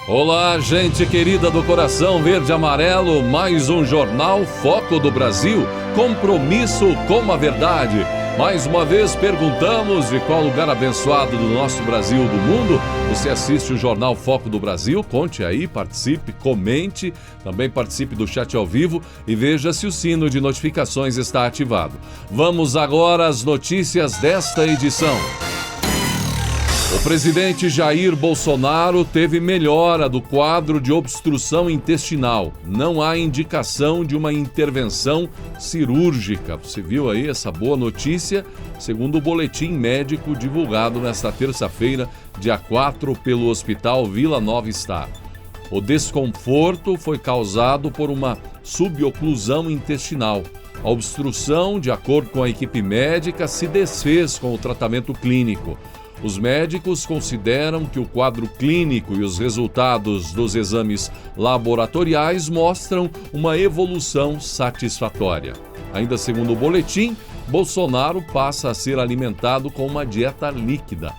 Olá, gente querida do coração verde e amarelo, mais um Jornal Foco do Brasil, compromisso com a verdade. Mais uma vez perguntamos de qual lugar abençoado do nosso Brasil, do mundo, você assiste o Jornal Foco do Brasil. Conte aí, participe, comente, também participe do chat ao vivo e veja se o sino de notificações está ativado. Vamos agora às notícias desta edição. O presidente Jair Bolsonaro teve melhora do quadro de obstrução intestinal. Não há indicação de uma intervenção cirúrgica. Você viu aí essa boa notícia? Segundo o boletim médico divulgado nesta terça-feira, dia 4, pelo Hospital Vila Nova Star. O desconforto foi causado por uma suboclusão intestinal. A obstrução, de acordo com a equipe médica, se desfez com o tratamento clínico. Os médicos consideram que o quadro clínico e os resultados dos exames laboratoriais mostram uma evolução satisfatória. Ainda segundo o boletim, Bolsonaro passa a ser alimentado com uma dieta líquida.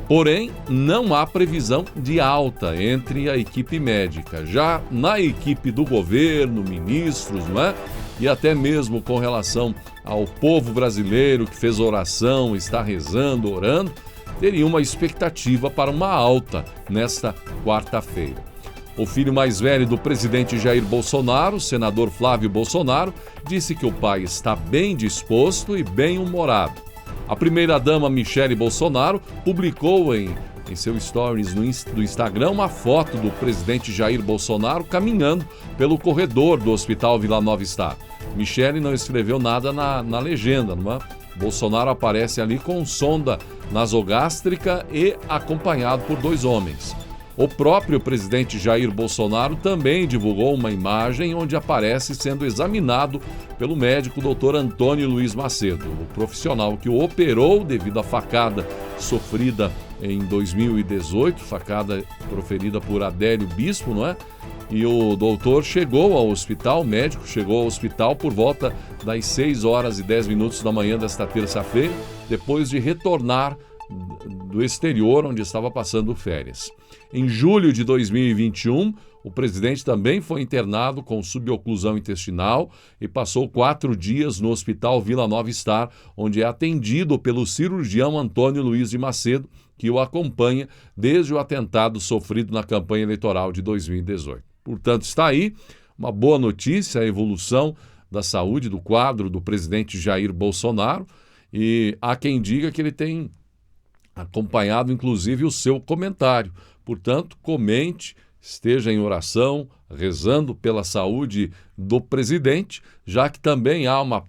Porém, não há previsão de alta entre a equipe médica. Já na equipe do governo, ministros, não é? E até mesmo com relação ao povo brasileiro que fez oração, está rezando, orando, teria uma expectativa para uma alta nesta quarta-feira. O filho mais velho do presidente Jair Bolsonaro, o senador Flávio Bolsonaro, disse que o pai está bem disposto e bem-humorado. A primeira-dama Michele Bolsonaro publicou em seu stories do Instagram uma foto do presidente Jair Bolsonaro caminhando pelo corredor do Hospital Vila Nova Star. Michele não escreveu nada na legenda, não é? Bolsonaro aparece ali com sonda nasogástrica e acompanhado por 2 homens. O próprio presidente Jair Bolsonaro também divulgou uma imagem onde aparece sendo examinado pelo médico Dr. Antônio Luiz Macedo, o profissional que o operou devido à facada sofrida em 2018, facada proferida por Adélio Bispo, não é? E o doutor chegou ao hospital, o médico chegou ao hospital por volta das 6h10 da manhã desta terça-feira, depois de retornar do exterior, onde estava passando férias. Em julho de 2021, o presidente também foi internado com suboclusão intestinal e passou 4 dias no Hospital Vila Nova Star, onde é atendido pelo cirurgião Antônio Luiz de Macedo, que o acompanha desde o atentado sofrido na campanha eleitoral de 2018. Portanto, está aí uma boa notícia, a evolução da saúde, do quadro do presidente Jair Bolsonaro, e há quem diga que ele tem acompanhado, inclusive, o seu comentário. Portanto, comente, esteja em oração, rezando pela saúde do presidente, já que também há uma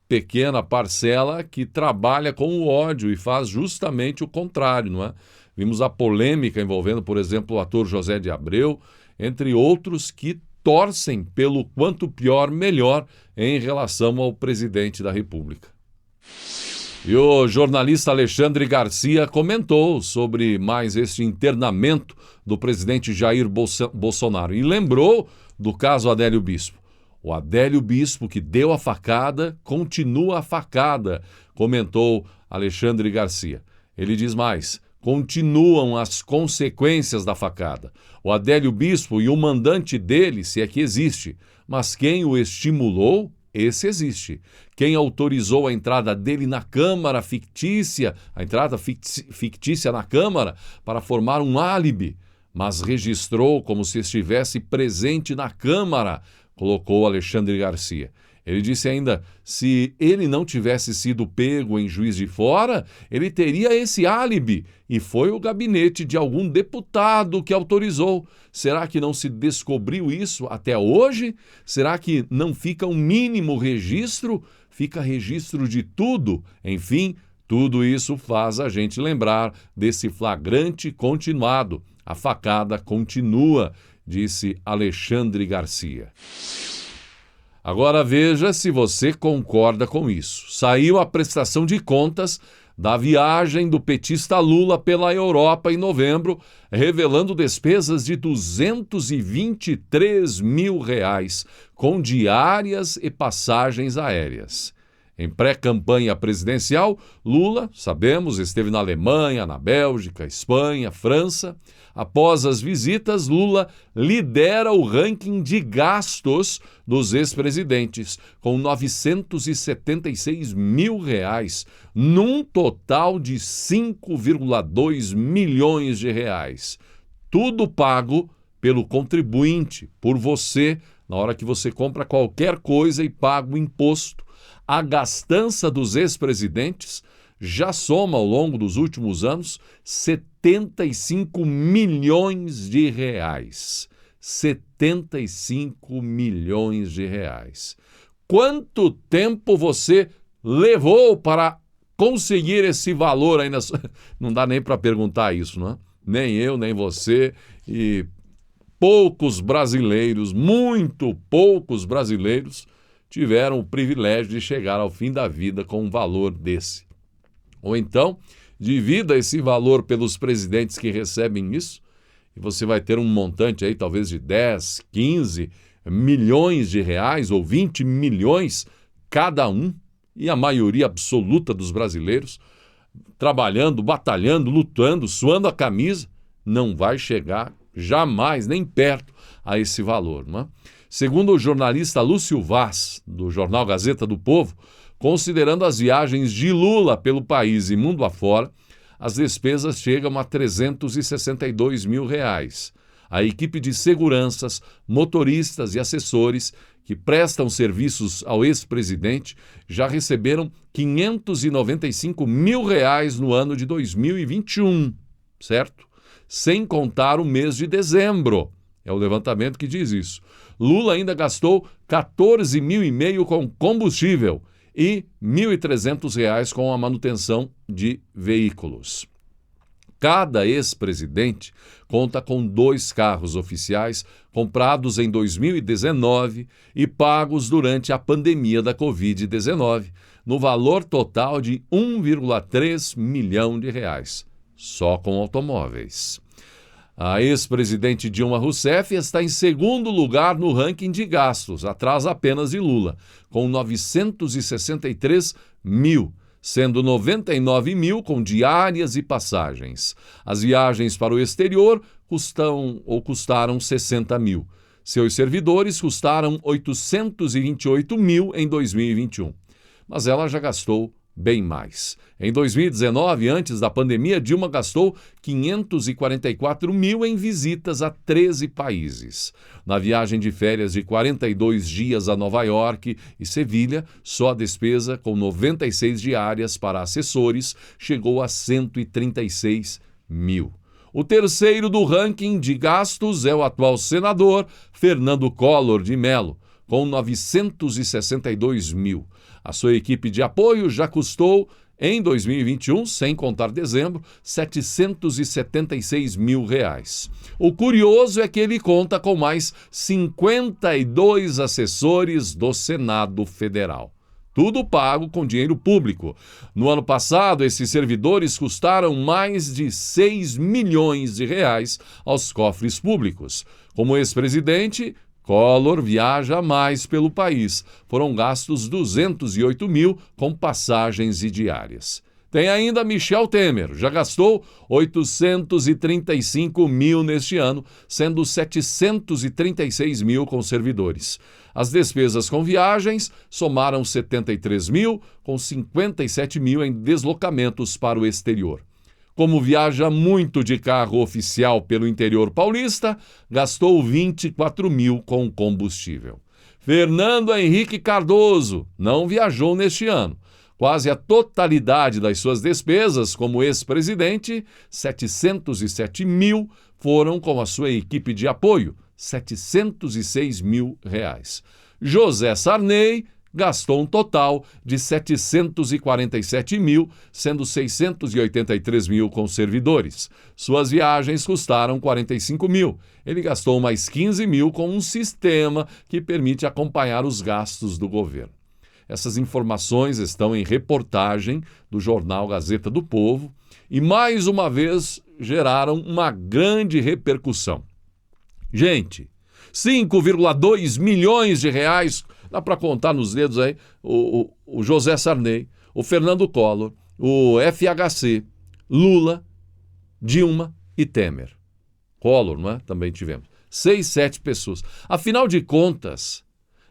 pequena parcela que trabalha com o ódio e faz justamente o contrário, não é? Vimos a polêmica envolvendo, por exemplo, o ator José de Abreu, entre outros que torcem pelo quanto pior, melhor em relação ao presidente da República. E o jornalista Alexandre Garcia comentou sobre mais este internamento do presidente Jair Bolsonaro e lembrou do caso Adélio Bispo. O Adélio Bispo, que deu a facada, continua a facada, comentou Alexandre Garcia. Ele diz mais: continuam as consequências da facada. O Adélio Bispo e o mandante dele, se é que existe, mas quem o estimulou, esse existe. Quem autorizou a entrada dele na Câmara fictícia, a entrada fictícia na Câmara para formar um álibi, mas registrou como se estivesse presente na Câmara, colocou Alexandre Garcia. Ele disse ainda, se ele não tivesse sido pego em Juiz de Fora, ele teria esse álibi, e foi o gabinete de algum deputado que autorizou. Será que não se descobriu isso até hoje? Será que não fica um mínimo registro? Fica registro de tudo? Enfim, tudo isso faz a gente lembrar desse flagrante continuado. A facada continua, disse Alexandre Garcia. Agora veja se você concorda com isso. Saiu a prestação de contas da viagem do petista Lula pela Europa em novembro, revelando despesas de R$223 mil, com diárias e passagens aéreas. Em pré-campanha presidencial, Lula, sabemos, esteve na Alemanha, na Bélgica, Espanha, França. Após as visitas, Lula lidera o ranking de gastos dos ex-presidentes, com R$ 976 mil, num total de 5,2 milhões de reais. Tudo pago pelo contribuinte, por você, na hora que você compra qualquer coisa e paga o imposto. A gastança dos ex-presidentes já soma, ao longo dos últimos anos, 75 milhões de reais. 75 milhões de reais. Quanto tempo você levou para conseguir esse valor aí? Não dá nem para perguntar isso, não é? Nem eu, nem você. E poucos brasileiros, muito poucos brasileiros, tiveram o privilégio de chegar ao fim da vida com um valor desse. Ou então, divida esse valor pelos presidentes que recebem isso, e você vai ter um montante aí talvez de 10, 15 milhões de reais ou 20 milhões cada um, e a maioria absoluta dos brasileiros trabalhando, batalhando, lutando, suando a camisa, não vai chegar jamais, nem perto a esse valor, não é? Segundo o jornalista Lúcio Vaz, do jornal Gazeta do Povo, considerando as viagens de Lula pelo país e mundo afora, as despesas chegam a R$ 362 mil. A equipe de seguranças, motoristas e assessores que prestam serviços ao ex-presidente já receberam R$ 595 mil no ano de 2021, certo? Sem contar o mês de dezembro. É o levantamento que diz isso. Lula ainda gastou R$ 14,5 mil com combustível e R$ 1.300 com a manutenção de veículos. Cada ex-presidente conta com 2 carros oficiais comprados em 2019 e pagos durante a pandemia da Covid-19, no valor total de R$ 1,3 milhão, só com automóveis. A ex-presidente Dilma Rousseff está em segundo lugar no ranking de gastos, atrás apenas de Lula, com 963 mil, sendo 99 mil com diárias e passagens. As viagens para o exterior custaram 60 mil. Seus servidores custaram 828 mil em 2021. Mas ela já gastou bem mais. Em 2019, antes da pandemia, Dilma gastou 544 mil em visitas a 13 países. Na viagem de férias de 42 dias a Nova York e Sevilha, só a despesa, com 96 diárias para assessores, chegou a 136 mil. O terceiro do ranking de gastos é o atual senador Fernando Collor de Mello, com 962 mil. A sua equipe de apoio já custou, em 2021, sem contar dezembro, R$ 776 mil. O curioso é que ele conta com mais 52 assessores do Senado Federal. Tudo pago com dinheiro público. No ano passado, esses servidores custaram mais de 6 milhões de reais aos cofres públicos. Como ex-presidente, Collor viaja mais pelo país. Foram gastos 208 mil com passagens e diárias. Tem ainda Michel Temer, já gastou 835 mil neste ano, sendo 736 mil com servidores. As despesas com viagens somaram 73 mil, com 57 mil em deslocamentos para o exterior. Como viaja muito de carro oficial pelo interior paulista, gastou 24 mil com combustível. Fernando Henrique Cardoso não viajou neste ano. Quase a totalidade das suas despesas como ex-presidente, 707 mil, foram com a sua equipe de apoio, 706 mil reais. José Sarney gastou um total de 747 mil, sendo 683 mil com servidores. Suas viagens custaram 45 mil. Ele gastou mais 15 mil com um sistema que permite acompanhar os gastos do governo. Essas informações estão em reportagem do jornal Gazeta do Povo e, mais uma vez, geraram uma grande repercussão. Gente, 5,2 milhões de reais dá para contar nos dedos aí, o José Sarney, o Fernando Collor, o FHC, Lula, Dilma e Temer. Collor, não é? Também tivemos. 6, 7 pessoas. Afinal de contas,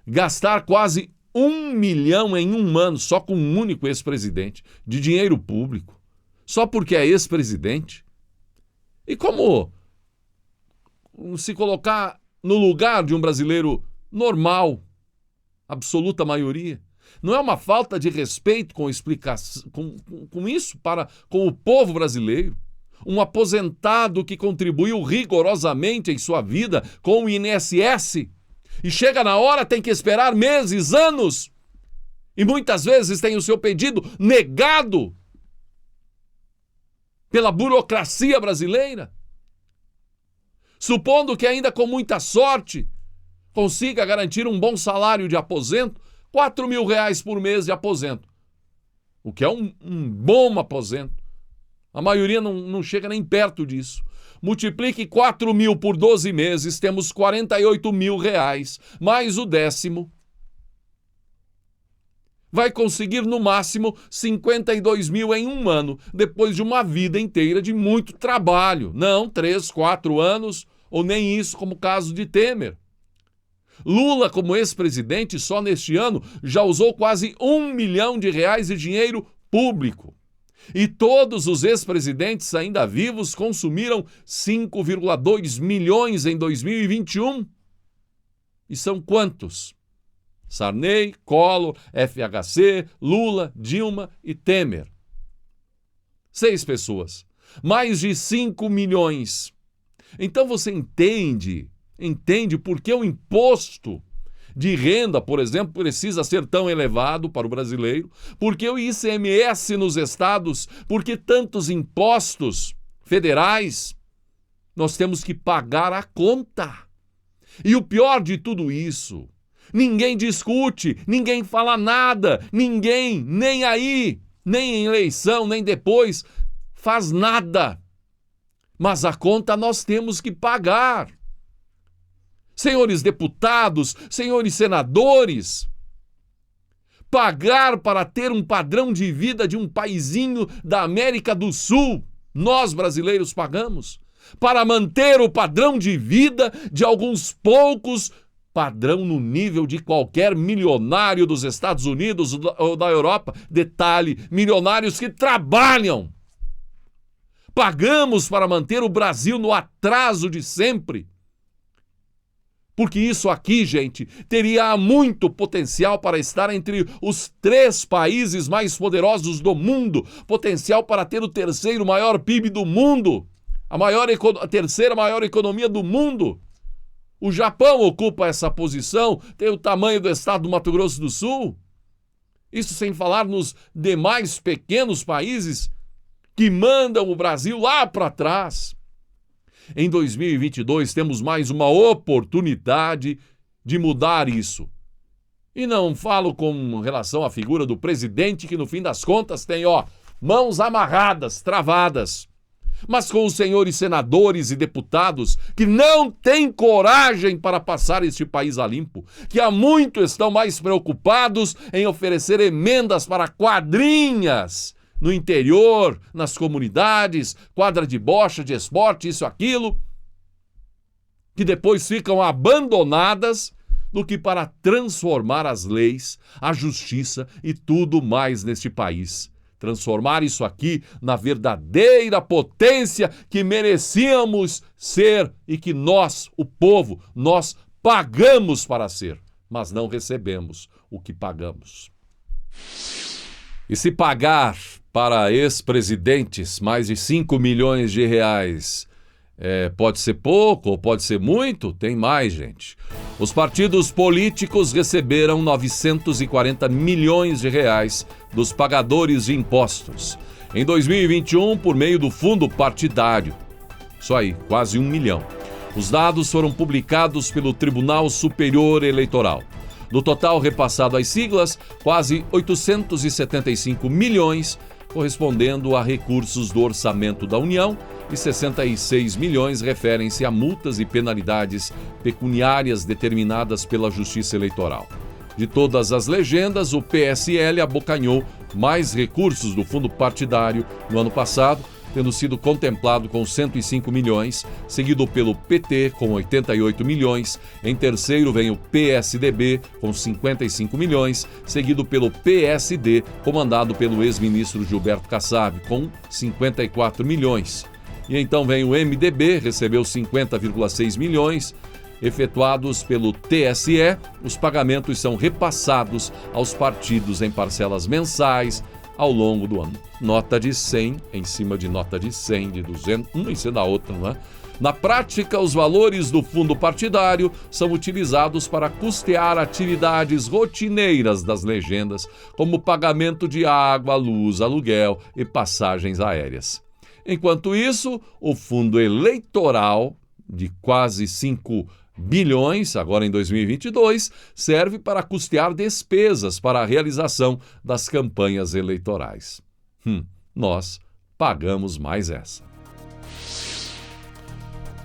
gastar quase 1 milhão em um ano só com um único ex-presidente de dinheiro público, só porque é ex-presidente? E como se colocar no lugar de um brasileiro normal, absoluta maioria? Não é uma falta de respeito com isso com o povo brasileiro? Um aposentado que contribuiu rigorosamente em sua vida com o INSS e chega na hora, tem que esperar meses, anos, e muitas vezes tem o seu pedido negado pela burocracia brasileira. Supondo que ainda com muita sorte consiga garantir um bom salário de aposento, R$4.000 por mês de aposento, o que é um bom aposento. A maioria não chega nem perto disso. Multiplique 4.000 por 12 meses, temos R$48.000, mais o 10º. Vai conseguir no máximo 52.000 em um ano, depois de uma vida inteira de muito trabalho. Não 3, 4 anos, ou nem isso, como o caso de Temer. Lula, como ex-presidente, só neste ano já usou quase R$1 milhão de dinheiro público. E todos os ex-presidentes ainda vivos consumiram 5,2 milhões em 2021. E são quantos? Sarney, Collor, FHC, Lula, Dilma e Temer. 6 pessoas. Mais de 5 milhões. Então você entende por que o imposto de renda, por exemplo, precisa ser tão elevado para o brasileiro, porque o ICMS nos estados, porque tantos impostos federais, nós temos que pagar a conta. E o pior de tudo isso, ninguém discute, ninguém fala nada, ninguém, nem aí, nem em eleição, nem depois, faz nada. Mas a conta nós temos que pagar. Senhores deputados, senhores senadores, pagar para ter um padrão de vida de um paizinho da América do Sul, nós brasileiros pagamos, para manter o padrão de vida de alguns poucos, padrão no nível de qualquer milionário dos Estados Unidos ou da Europa. Detalhe, milionários que trabalham. Pagamos para manter o Brasil no atraso de sempre. Porque isso aqui, gente, teria muito potencial para estar entre os 3 países mais poderosos do mundo, potencial para ter o 3º maior PIB do mundo, a 3ª maior economia do mundo. O Japão ocupa essa posição, tem o tamanho do estado do Mato Grosso do Sul. Isso sem falar nos demais pequenos países que mandam o Brasil lá para trás. Em 2022, temos mais uma oportunidade de mudar isso. E não falo com relação à figura do presidente, que no fim das contas tem, mãos amarradas, travadas. Mas com os senhores senadores e deputados que não têm coragem para passar este país a limpo, que há muito estão mais preocupados em oferecer emendas para quadrinhas no interior, nas comunidades, quadra de bocha, de esporte, isso, aquilo, que depois ficam abandonadas, do que para transformar as leis, a justiça e tudo mais neste país. Transformar isso aqui na verdadeira potência que merecíamos ser e que nós, o povo, nós pagamos para ser, mas não recebemos o que pagamos. E se pagar para ex-presidentes mais de 5 milhões de reais pode ser pouco ou pode ser muito? Tem mais, gente. Os partidos políticos receberam 940 milhões de reais dos pagadores de impostos em 2021 por meio do fundo partidário. Isso aí, quase 1 milhão. Os dados foram publicados pelo Tribunal Superior Eleitoral. No total repassado às siglas, quase 875 milhões, correspondendo a recursos do orçamento da União, e 66 milhões referem-se a multas e penalidades pecuniárias determinadas pela Justiça Eleitoral. De todas as legendas, o PSL abocanhou mais recursos do fundo partidário no ano passado, tendo sido contemplado com 105 milhões, seguido pelo PT com 88 milhões. Em terceiro vem o PSDB com 55 milhões, seguido pelo PSD, comandado pelo ex-ministro Gilberto Kassab, com 54 milhões. E então vem o MDB, recebeu 50,6 milhões. Efetuados pelo TSE, os pagamentos são repassados aos partidos em parcelas mensais ao longo do ano. Nota de 100 em cima de nota de 100, de 200, uma em cima da outra, não é? Na prática, os valores do fundo partidário são utilizados para custear atividades rotineiras das legendas, como pagamento de água, luz, aluguel e passagens aéreas. Enquanto isso, o fundo eleitoral, de quase 5 bilhões, agora em 2022, serve para custear despesas para a realização das campanhas eleitorais. Nós pagamos mais essa.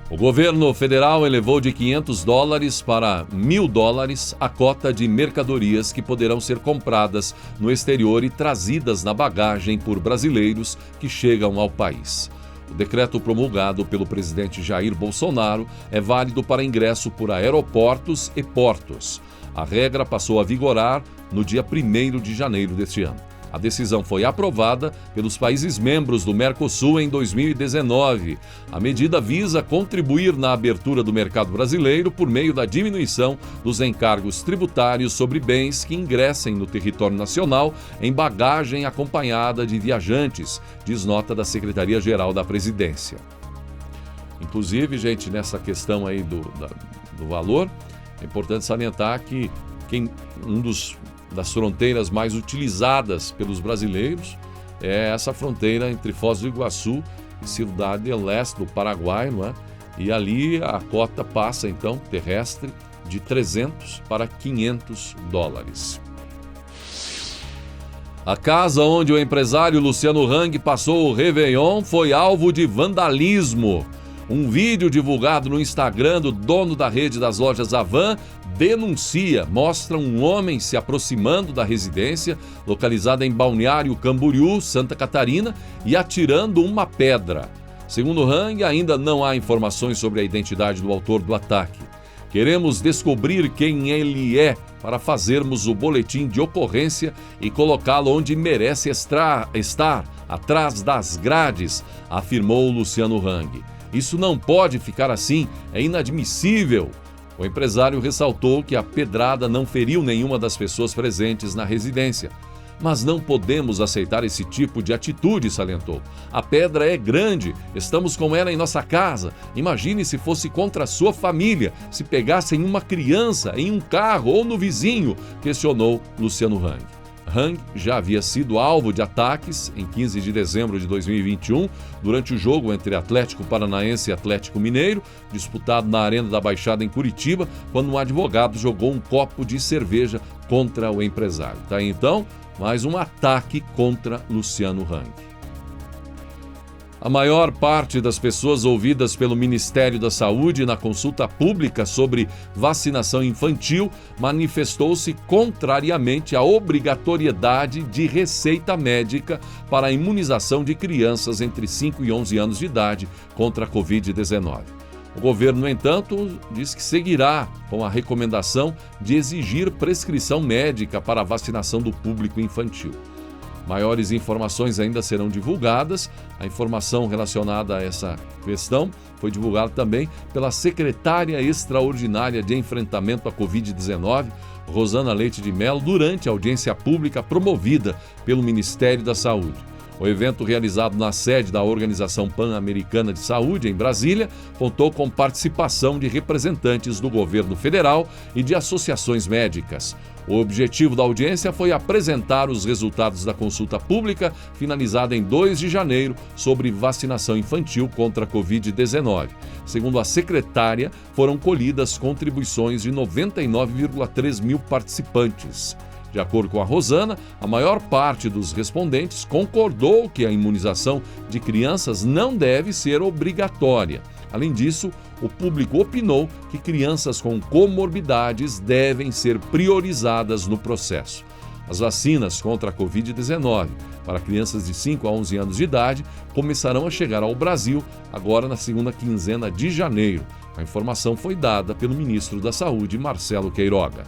O governo federal elevou de $500 para $1.000 a cota de mercadorias que poderão ser compradas no exterior e trazidas na bagagem por brasileiros que chegam ao país. O decreto promulgado pelo presidente Jair Bolsonaro é válido para ingresso por aeroportos e portos. A regra passou a vigorar no dia 1º de janeiro deste ano. A decisão foi aprovada pelos países membros do Mercosul em 2019. A medida visa contribuir na abertura do mercado brasileiro por meio da diminuição dos encargos tributários sobre bens que ingressem no território nacional em bagagem acompanhada de viajantes, diz nota da Secretaria-Geral da Presidência. Inclusive, gente, nessa questão aí do valor, é importante salientar que das fronteiras mais utilizadas pelos brasileiros é essa fronteira entre Foz do Iguaçu e Ciudad del Este, do Paraguai, não é? E ali a cota passa, então, terrestre, de $300 para $500. A casa onde o empresário Luciano Hang passou o Réveillon foi alvo de vandalismo. Um vídeo divulgado no Instagram do dono da rede das lojas Havan mostra um homem se aproximando da residência, localizada em Balneário Camboriú, Santa Catarina, e atirando uma pedra. Segundo Hang, ainda não há informações sobre a identidade do autor do ataque. Queremos descobrir quem ele é para fazermos o boletim de ocorrência e colocá-lo onde merece estar, atrás das grades, afirmou Luciano Hang. Isso não pode ficar assim, é inadmissível. O empresário ressaltou que a pedrada não feriu nenhuma das pessoas presentes na residência. Mas não podemos aceitar esse tipo de atitude, salientou. A pedra é grande, estamos com ela em nossa casa. Imagine se fosse contra a sua família, se pegassem uma criança, em um carro ou no vizinho, questionou Luciano Hang. Hang já havia sido alvo de ataques em 15 de dezembro de 2021, durante o jogo entre Atlético Paranaense e Atlético Mineiro, disputado na Arena da Baixada em Curitiba, quando um advogado jogou um copo de cerveja contra o empresário. Tá aí, então, mais um ataque contra Luciano Hang. A maior parte das pessoas ouvidas pelo Ministério da Saúde na consulta pública sobre vacinação infantil manifestou-se contrariamente à obrigatoriedade de receita médica para a imunização de crianças entre 5 e 11 anos de idade contra a Covid-19. O governo, no entanto, diz que seguirá com a recomendação de exigir prescrição médica para a vacinação do público infantil. Maiores informações ainda serão divulgadas. A informação relacionada a essa questão foi divulgada também pela secretária extraordinária de enfrentamento à Covid-19, Rosana Leite de Mello, durante a audiência pública promovida pelo Ministério da Saúde. O evento, realizado na sede da Organização Pan-Americana de Saúde, em Brasília, contou com participação de representantes do governo federal e de associações médicas. O objetivo da audiência foi apresentar os resultados da consulta pública, finalizada em 2 de janeiro, sobre vacinação infantil contra a Covid-19. Segundo a secretária, foram colhidas contribuições de 99,3 mil participantes. De acordo com a Rosana, a maior parte dos respondentes concordou que a imunização de crianças não deve ser obrigatória. Além disso, o público opinou que crianças com comorbidades devem ser priorizadas no processo. As vacinas contra a Covid-19 para crianças de 5 a 11 anos de idade começarão a chegar ao Brasil agora na segunda quinzena de janeiro. A informação foi dada pelo ministro da Saúde, Marcelo Queiroga.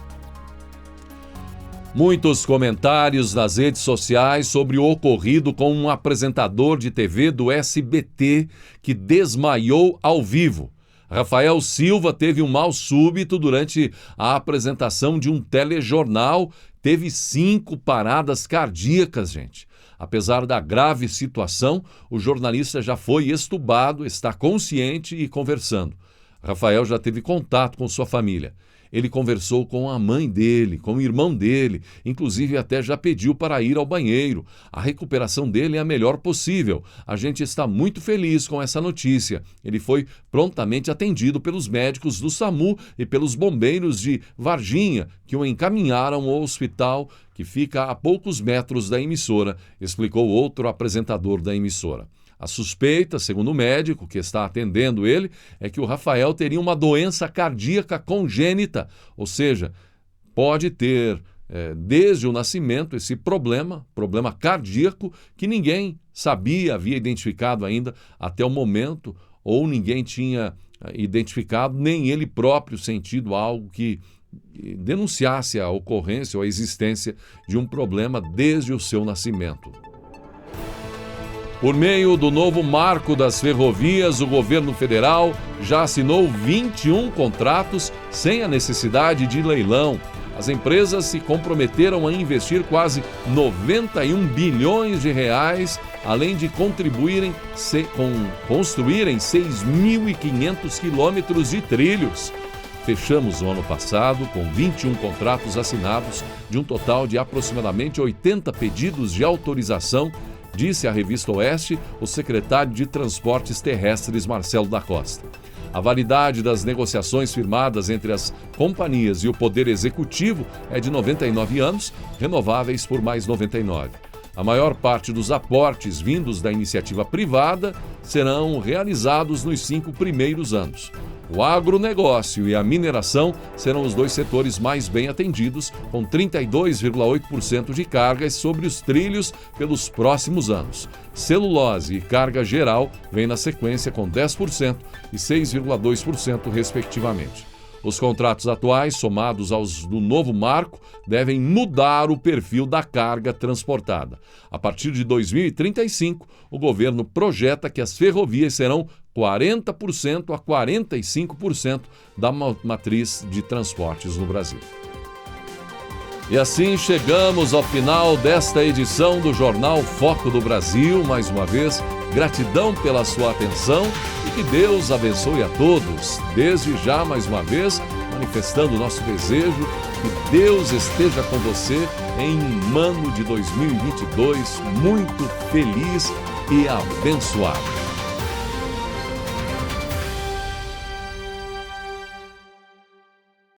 Muitos comentários nas redes sociais sobre o ocorrido com um apresentador de TV do SBT que desmaiou ao vivo. Rafael Silva teve um mal súbito durante a apresentação de um telejornal, teve 5 paradas cardíacas, gente. Apesar da grave situação, o jornalista já foi extubado, está consciente e conversando. Rafael já teve contato com sua família. Ele conversou com a mãe dele, com o irmão dele, inclusive até já pediu para ir ao banheiro. A recuperação dele é a melhor possível. A gente está muito feliz com essa notícia. Ele foi prontamente atendido pelos médicos do SAMU e pelos bombeiros de Varginha, que o encaminharam ao hospital que fica a poucos metros da emissora, explicou outro apresentador da emissora. A suspeita, segundo o médico que está atendendo ele, é que o Rafael teria uma doença cardíaca congênita, ou seja, pode ter desde o nascimento esse problema cardíaco que ninguém sabia, havia identificado ainda até o momento, ou ninguém tinha identificado, nem ele próprio sentido algo que denunciasse a ocorrência ou a existência de um problema desde o seu nascimento. Por meio do novo marco das ferrovias, o governo federal já assinou 21 contratos sem a necessidade de leilão. As empresas se comprometeram a investir quase 91 bilhões de reais, além de construírem 6.500 quilômetros de trilhos. Fechamos o ano passado com 21 contratos assinados, de um total de aproximadamente 80 pedidos de autorização, disse à revista Oeste o secretário de Transportes Terrestres, Marcelo da Costa. A validade das negociações firmadas entre as companhias e o Poder Executivo é de 99 anos, renováveis por mais 99. A maior parte dos aportes vindos da iniciativa privada serão realizados nos 5 primeiros anos. O agronegócio e a mineração serão os 2 setores mais bem atendidos, com 32,8% de cargas sobre os trilhos pelos próximos anos. Celulose e carga geral vêm na sequência com 10% e 6,2%, respectivamente. Os contratos atuais, somados aos do novo marco, devem mudar o perfil da carga transportada. A partir de 2035, o governo projeta que as ferrovias serão 40% a 45% da matriz de transportes no Brasil. E assim chegamos ao final desta edição do Jornal Foco do Brasil. Mais uma vez, gratidão pela sua atenção e que Deus abençoe a todos. Desde já, mais uma vez, manifestando o nosso desejo que Deus esteja com você em um ano de 2022 muito feliz e abençoado.